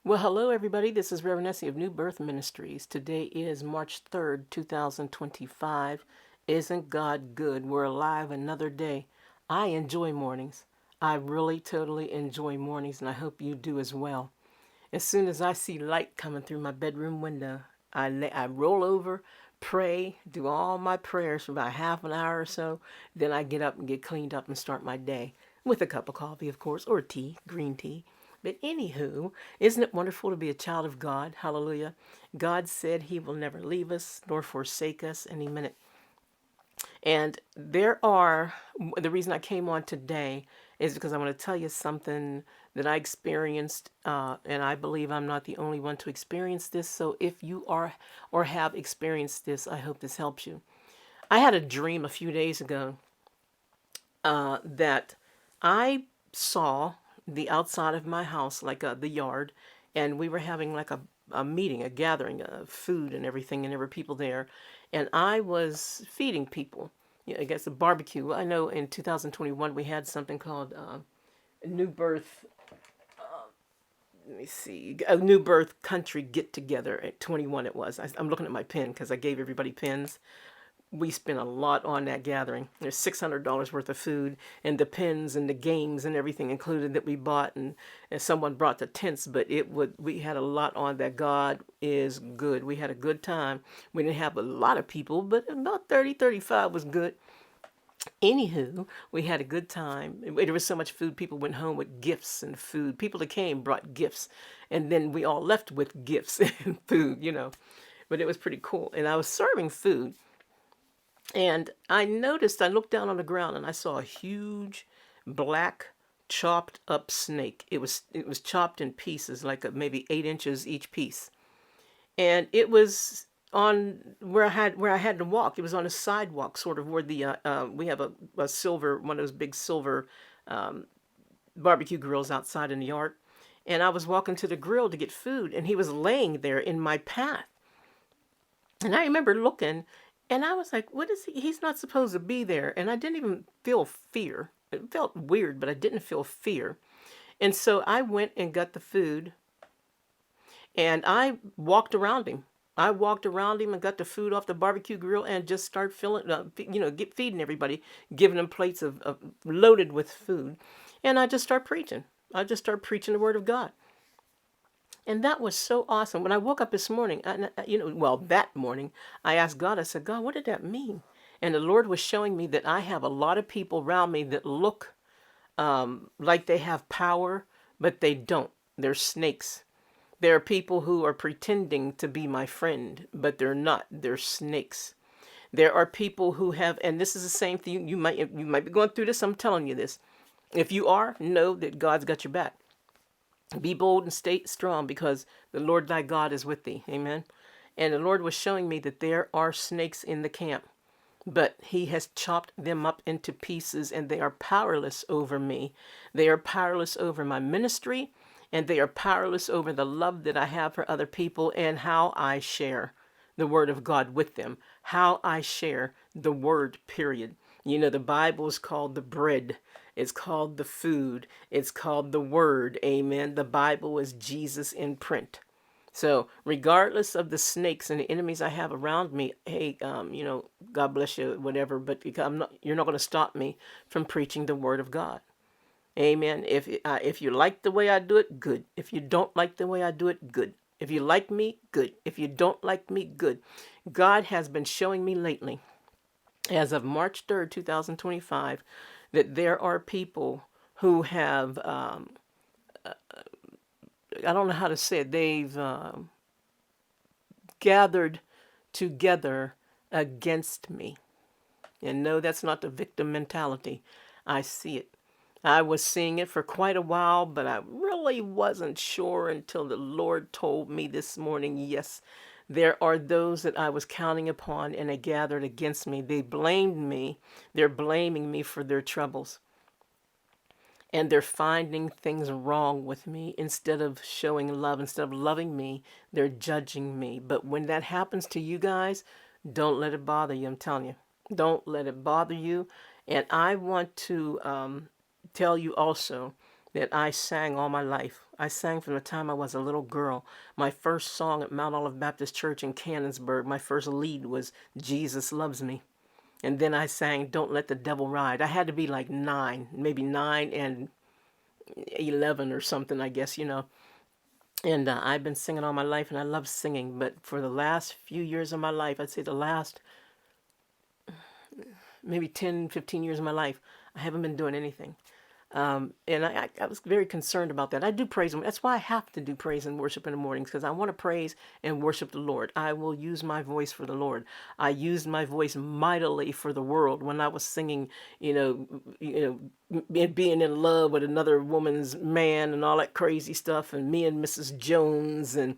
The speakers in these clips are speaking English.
Well, hello, everybody. This is Reverend Essie of New Birth Ministries. Today is March 3rd, 2025. Isn't God good? We're alive another day. I enjoy mornings. I really, totally enjoy mornings, and I hope you do as well. As soon as I see light coming through my bedroom window, I roll over, pray, do all my prayers for about half an hour or so. Then I get up and get cleaned up and start my day with a cup of coffee, of course, or tea, green tea. But anywho, isn't it wonderful to be a child of God? Hallelujah. God said he will never leave us nor forsake us any minute. And the reason I came on today is because I want to tell you something that I experienced, and I believe I'm not the only one to experience this. So if you are or have experienced this, I hope this helps you. I had a dream a few days ago that I saw the outside of my house, like the yard, and we were having like a meeting, a gathering of food and everything, and there were people there, and I was feeding people. Yeah, I guess a barbecue. I know in 2021 we had something called New Birth. Let me see, a New Birth Country get together at 21. It was. I'm looking at my pen because I gave everybody pens. We spent a lot on that gathering. There's $600 worth of food and the pens and the games and everything included that we bought, and someone brought the tents, but we had a lot on that. God is good. We had a good time. We didn't have a lot of people, but about 30, 35 was good. Anywho, we had a good time. There was so much food, people went home with gifts and food. People that came brought gifts, and then we all left with gifts and food. But it was pretty cool. And I was serving food, and I looked down on the ground and I saw a huge black chopped up snake. It was chopped in pieces, like maybe 8 inches each piece. And it was on where I had to walk. It was on a sidewalk, sort of where the we have a silver, one of those big silver barbecue grills outside in the yard. And I was walking to the grill to get food, and he was laying there in my path. And I remember looking, and I was like, what is he? He's not supposed to be there. And I didn't even feel fear. It felt weird, but I didn't feel fear. And so I went and got the food, and I walked around him. I walked around him and got the food off the barbecue grill and just start filling, get feeding everybody, giving them plates of loaded with food. And I just start preaching. I just start preaching the word of God. And that was so awesome. When I woke up this morning, that morning, I asked God, I said, God, what did that mean? And the Lord was showing me that I have a lot of people around me that look like they have power, but they don't. They're snakes. There are people who are pretending to be my friend, but they're not. They're snakes. There are people who have, and this is the same thing. You might be going through this. I'm telling you this. If you are, know that God's got your back. Be bold and stay strong, because the Lord thy God is with thee. Amen. And the Lord was showing me that there are snakes in the camp, but he has chopped them up into pieces, and they are powerless over me. They are powerless over my ministry, and they are powerless over the love that I have for other people and how I share the word of God with them, how I share the word, period. The Bible is called the bread. It's called the food. It's called the word. Amen. The Bible is Jesus in print. So, regardless of the snakes and the enemies I have around me, hey, God bless you, whatever. But you're not going to stop me from preaching the word of God. Amen. If you like the way I do it, good. If you don't like the way I do it, good. If you like me, good. If you don't like me, good. God has been showing me lately, as of March 3rd, 2025, that there are people who have, I don't know how to say it, they've gathered together against me. And no, that's not the victim mentality. I see it. I was seeing it for quite a while, but I really wasn't sure until the Lord told me this morning, yes, there are those that I was counting upon, and they gathered against me. They blamed me. They're blaming me for their troubles. And they're finding things wrong with me instead of showing love. Instead of loving me, they're judging me. But when that happens to you guys, don't let it bother you. I'm telling you. Don't let it bother you. And I want to tell you also that I sang all my life. I sang from the time I was a little girl. My first song at Mount Olive Baptist Church in Canonsburg, my first lead was Jesus Loves Me. And then I sang Don't Let the Devil Ride. I had to be like 9, maybe 9 and 11 or something, I guess, And I've been singing all my life, and I love singing. But for the last few years of my life, I'd say the last maybe 10, 15 years of my life, I haven't been doing anything. And I was very concerned about that. I do praise Him. That's why I have to do praise and worship in the mornings, because I want to praise and worship the Lord. I will use my voice for the Lord. I used my voice mightily for the world when I was singing, being in love with another woman's man and all that crazy stuff, and me and Mrs. Jones and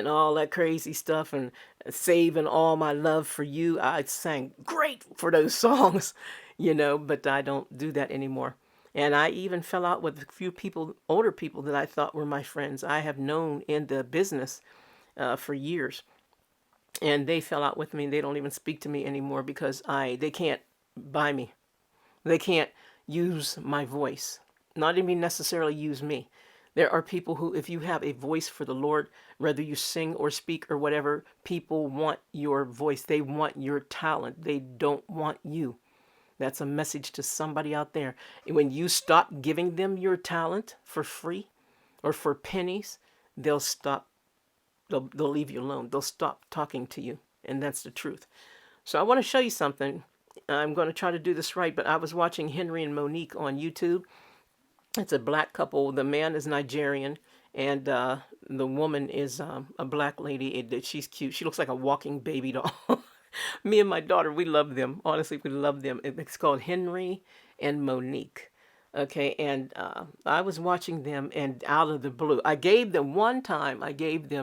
all that crazy stuff, and saving all my love for you. I sang great for those songs, but I don't do that anymore. And I even fell out with a few people, older people that I thought were my friends. I have known in the business for years, and they fell out with me. They don't even speak to me anymore because they can't buy me. They can't use my voice. Not even necessarily use me. There are people who, if you have a voice for the Lord, whether you sing or speak or whatever, people want your voice. They want your talent. They don't want you. That's a message to somebody out there. When you stop giving them your talent for free or for pennies, they'll stop. They'll leave you alone. They'll stop talking to you. And that's the truth. So I want to show you something. I'm going to try to do this right, but I was watching Henry and Monique on YouTube. It's a black couple. The man is Nigerian, and the woman is a black lady. She's cute. She looks like a walking baby doll. Me and my daughter, we love them. Honestly, we love them. It's called Henry and Monique. Okay, and I was watching them, and out of the blue, I gave them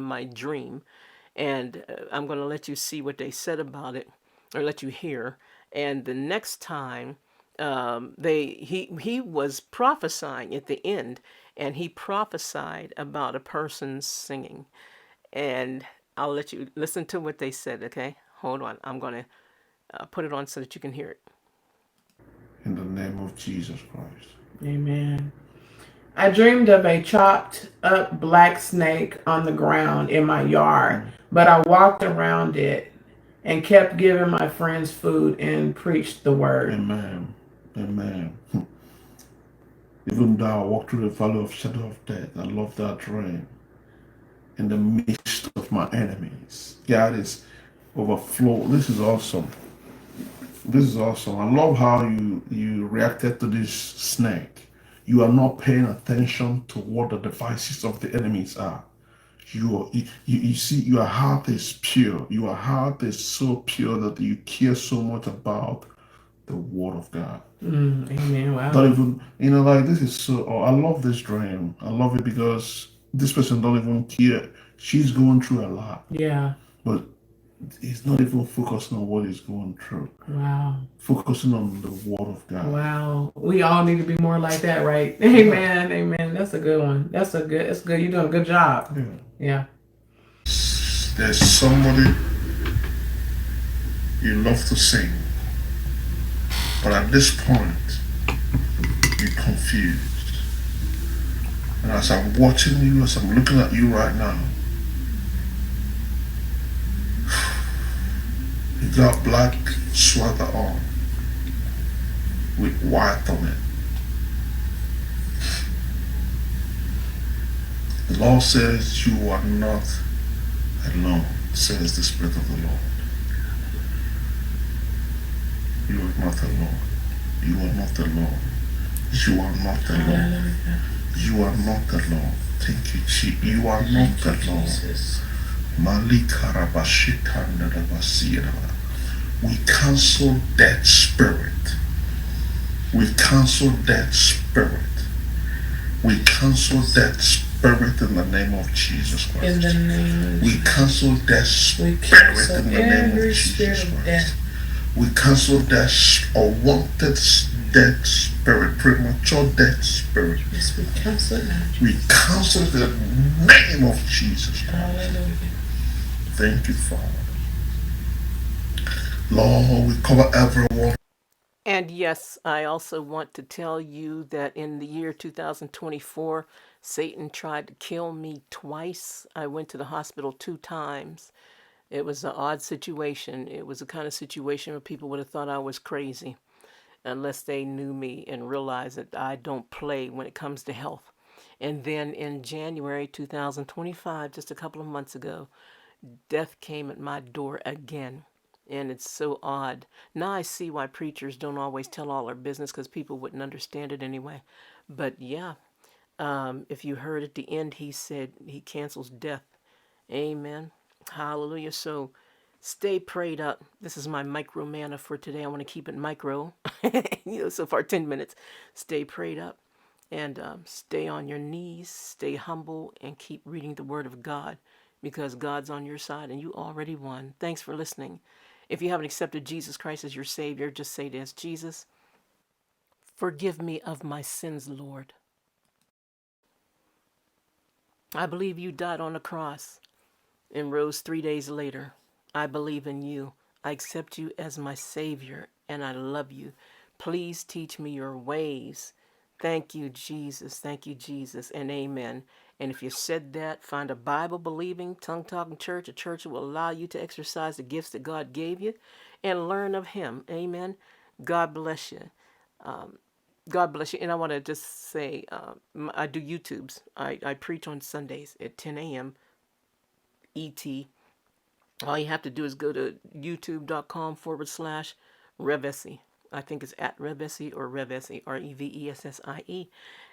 my dream, and I'm going to let you see what they said about it, or let you hear. And the next time, he was prophesying at the end, and he prophesied about a person singing, and I'll let you listen to what they said. Okay, hold on. I'm going to put it on so that you can hear it. In the name of Jesus Christ. Amen. I dreamed of a chopped up black snake on the ground in my yard, but I walked around it and kept giving my friends food and preached the word. Amen. Amen. Even though I walk through the valley of shadow of death, I love that dream. In the midst of my enemies, God is overflow. This is awesome. This is awesome. I love how you reacted to this snake. You are not paying attention to what the devices of the enemies are. You see, your heart is pure. Your heart is so pure that you care so much about the word of God. Amen. Wow. Not even, like this is so. Oh, I love this dream. I love it because this person don't even care. She's going through a lot, Yeah. but he's not even focusing on what he's going through. Wow. Focusing on the word of God. Wow. We all need to be more like that, right? Amen. Amen. That's a good one. That's good. You're doing a good job. Yeah. There's somebody you love to sing, but at this point, you're confused. And as I'm watching you, as I'm looking at you right now, you got black sweater on with white on it. The Lord says you are not alone, says the Spirit of the Lord. You are not alone. You are not alone. You are not alone. You are not alone. Thank you, Chief. You are not alone. We cancel that spirit. We cancel that spirit. We cancel that spirit in the name of Jesus Christ. In the name of we cancel that spirit in the name of Jesus Christ. We cancel that unwanted death spirit, premature death spirit. Yes, we cancel it now. We cancel it in the name of Jesus Christ. Hallelujah. Thank you, Father. Lord, we cover everyone And yes, I also want to tell you that in the year 2024, Satan tried to kill me twice. I went to the hospital 2 times. It was an odd situation. It was the kind of situation where people would have thought I was crazy unless they knew me and realized that I don't play when it comes to health. And then in January 2025, just a couple of months ago, death came at my door again. And it's so odd. Now I see why preachers don't always tell all their business because people wouldn't understand it anyway. But yeah, if you heard at the end, he said he cancels death. Amen. Hallelujah. So stay prayed up. This is my Micromanna for today. I want to keep it micro. So far 10 minutes. Stay prayed up and stay on your knees, stay humble, and keep reading the Word of God because God's on your side and you already won. Thanks for listening. If you haven't accepted Jesus Christ as your Savior, just say this: Jesus, forgive me of my sins, Lord. I believe you died on the cross and rose 3 days later. I believe in you. I accept you as my Savior and I love you. Please teach me your ways. Thank you, Jesus. Thank you, Jesus. And amen. And if you said that, find a Bible believing, tongue talking church, a church that will allow you to exercise the gifts that God gave you and learn of Him. Amen. God bless you. God bless you. And I want to just say, I do YouTubes. I preach on Sundays at 10 a.m. ET. All you have to do is go to youtube.com/Revessie. I think it's at Revessie or Revessie, Revessie,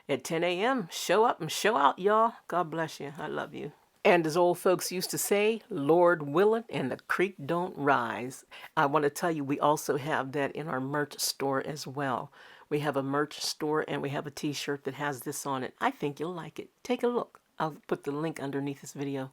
at 10 a.m. Show up and show out, y'all. God bless you. I love you. And as old folks used to say, Lord willing and the creek don't rise. I want to tell you, we also have that in our merch store as well. We have a merch store and we have a t-shirt that has this on it. I think you'll like it. Take a look. I'll put the link underneath this video.